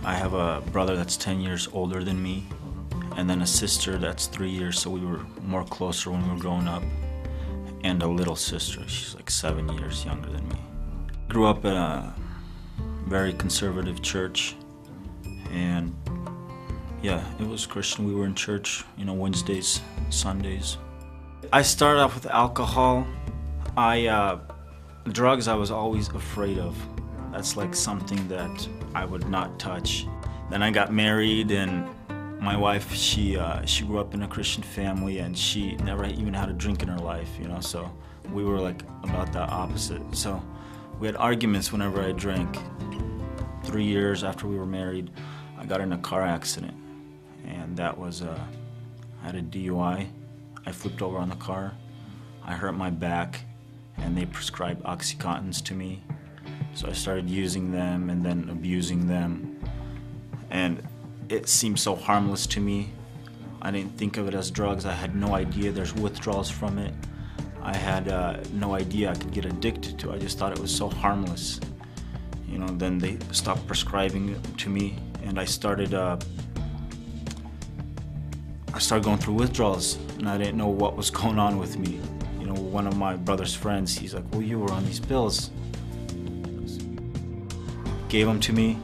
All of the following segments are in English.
I have a brother that's 10 years older than me, and then a sister that's 3 years, so we were more closer when we were growing up. And a little sister, she's like 7 years younger than me. Grew up in a very conservative church, and yeah, it was Christian. We were in church, Wednesdays, Sundays. I started off with alcohol. Drugs I was always afraid of. That's like something that I would not touch. Then I got married, and my wife, she grew up in a Christian family, and she never even had a drink in her life, so we were like about the opposite. So we had arguments whenever I drank. 3 years after we were married, I got in a car accident, and that was, I had a DUI. I flipped over on the car. I hurt my back, and they prescribed Oxycontins to me. So I started using them and then abusing them. And it seemed so harmless to me. I didn't think of it as drugs. I had no idea there's withdrawals from it. I had no idea I could get addicted to it. I just thought it was so harmless. Then they stopped prescribing it to me, and I started going through withdrawals, and I didn't know what was going on with me. One of my brother's friends, he's like, well, you were on these pills. Gave them to me,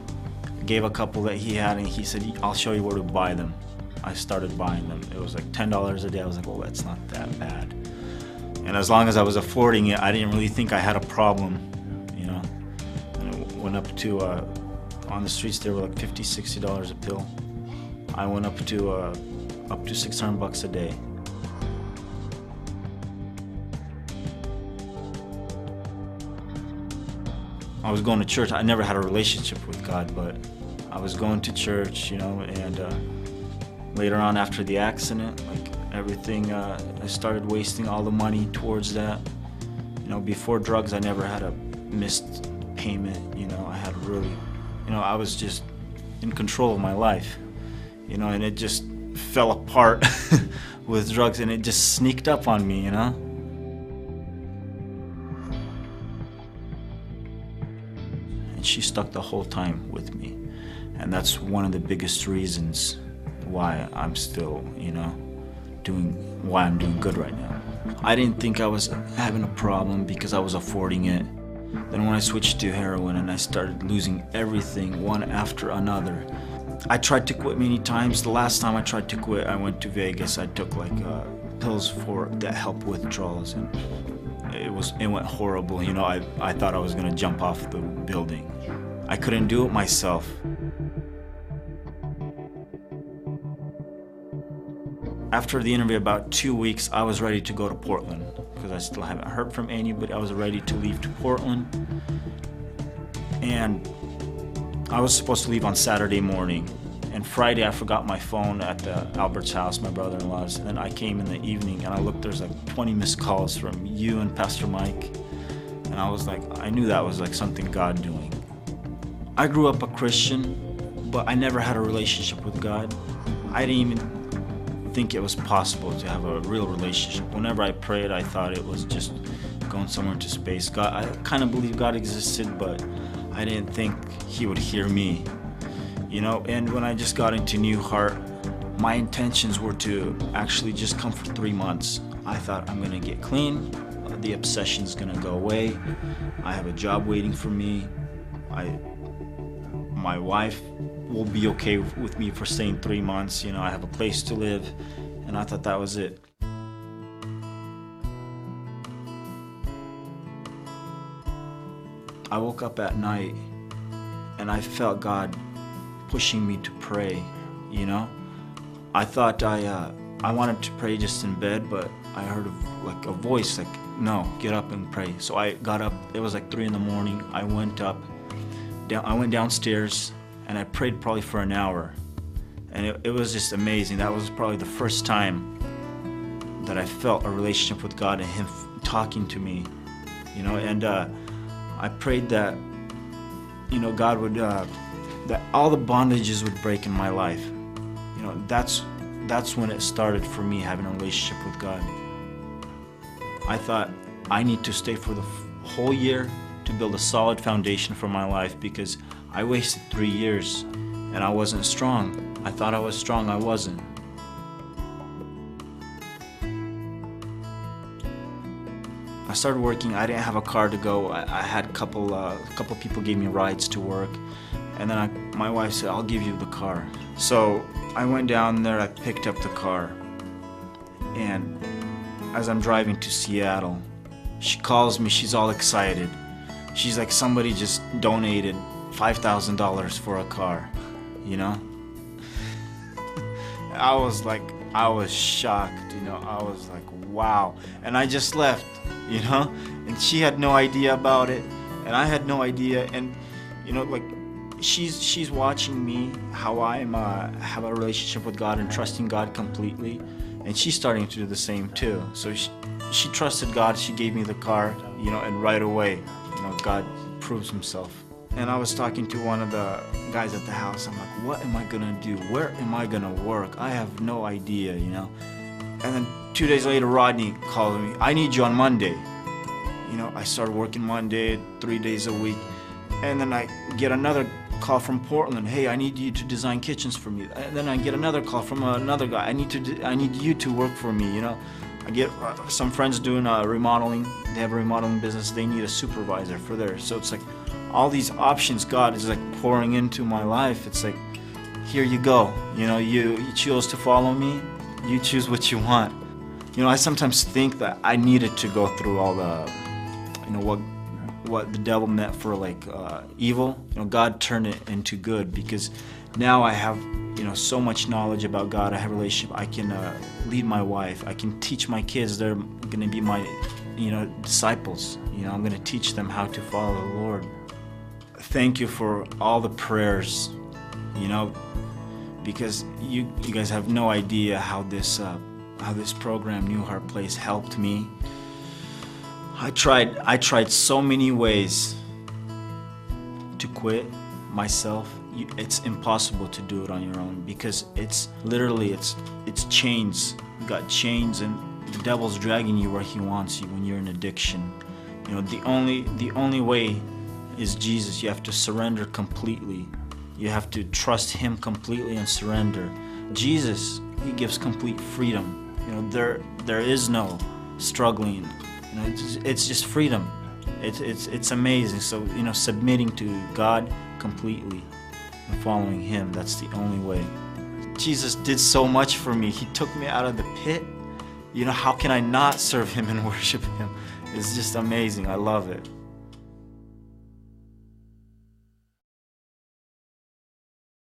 gave a couple that he had, and he said, I'll show you where to buy them. I started buying them. It was like $10 a day. I was like, well, that's not that bad. And as long as I was affording it, I didn't really think I had a problem, And it went up to, on the streets, they were like $50, $60 a pill. I went up to $600 a day. I was going to church. I never had a relationship with God, but I was going to church, and later on after the accident, like everything, I started wasting all the money towards that. Before drugs, I never had a missed payment, I had really, I was just in control of my life, and it just fell apart with drugs, and it just sneaked up on me, And she stuck the whole time with me. And that's one of the biggest reasons why I'm still, why I'm doing good right now. I didn't think I was having a problem because I was affording it. Then when I switched to heroin and I started losing everything one after another, I tried to quit many times. The last time I tried to quit, I went to Vegas. I took pills that help withdrawals, and it went horrible. I thought I was gonna jump off the building. I couldn't do it myself. After the interview, about 2 weeks, I was ready to go to Portland because I still haven't heard from anybody. I was ready to leave to Portland, and I was supposed to leave on Saturday morning. And Friday, I forgot my phone at Albert's house, my brother-in-law's. And then I came in the evening, and I looked, there's like 20 missed calls from you and Pastor Mike. And I was like, I knew that was like something God doing. I grew up a Christian, but I never had a relationship with God. I didn't even think it was possible to have a real relationship. Whenever I prayed, I thought it was just going somewhere into space. God, I kind of believed God existed, but I didn't think He would hear me. And when I just got into New Heart, my intentions were to actually just come for 3 months. I thought, I'm gonna get clean, the obsession's gonna go away, I have a job waiting for me, my wife will be okay with me for staying 3 months, I have a place to live, and I thought that was it. I woke up at night, and I felt God pushing me to pray, I thought I wanted to pray just in bed, but I heard a voice like, no, get up and pray. So I got up. It was like 3 in the morning. I went downstairs, and I prayed probably for an hour, and it was just amazing. That was probably the first time that I felt a relationship with God and Him talking to me, and I prayed that God would that all the bondages would break in my life. That's when it started for me, having a relationship with God. I thought, I need to stay for the whole year to build a solid foundation for my life, because I wasted 3 years and I wasn't strong. I thought I was strong, I wasn't. I started working. I didn't have a car to go. I had a couple people gave me rides to work, and then my wife said, "I'll give you the car." So I went down there. I picked up the car, and as I'm driving to Seattle, she calls me. She's all excited. She's like, somebody just donated $5,000 for a car, you know? I was shocked, you know? I was like, wow. And I just left, you know? And she had no idea about it, and I had no idea. And, you know, like, she's watching me, how I have a relationship with God and trusting God completely. And she's starting to do the same too. So she trusted God. She gave me the car, you know, and right away, you know, God proves himself. And I was talking to one of the guys at the house. I'm like, what am I gonna do? Where am I gonna work? I have no idea, you know. And then 2 days later, Rodney called me. I need you on Monday. You know, I started working Monday, 3 days a week. And then I get another call from Portland. Hey, I need you to design kitchens for me. And then I get another call from another guy. I need you to work for me, you know. I get some friends doing remodeling. They have a remodeling business. They need a supervisor for theirs. So it's like all these options God is like pouring into my life. It's like, here you go. You know, you chose to follow me. You choose what you want. You know, I sometimes think that I needed to go through all the, you know, what the devil meant for like evil. You know, God turned it into good, because now I have, you know, so much knowledge about God. I have a relationship. I can lead my wife. I can teach my kids. They're going to be my, you know, disciples. You know, I'm going to teach them how to follow the Lord. Thank you for all the prayers, you know, because you guys have no idea how this program, New Heart Place, helped me. I tried so many ways to quit myself. It's impossible to do it on your own, because it's literally it's chains. You got chains, and the devil's dragging you where he wants you when you're in addiction. You know, the only way is Jesus. You have to surrender completely. You have to trust him completely and surrender. Jesus, he gives complete freedom. You know, there is no struggling. You know, it's just freedom. It's amazing. So, you know, submitting to God completely and following him, that's the only way. Jesus did so much for me. He took me out of the pit. You know, how can I not serve him and worship him? It's just amazing. I love it.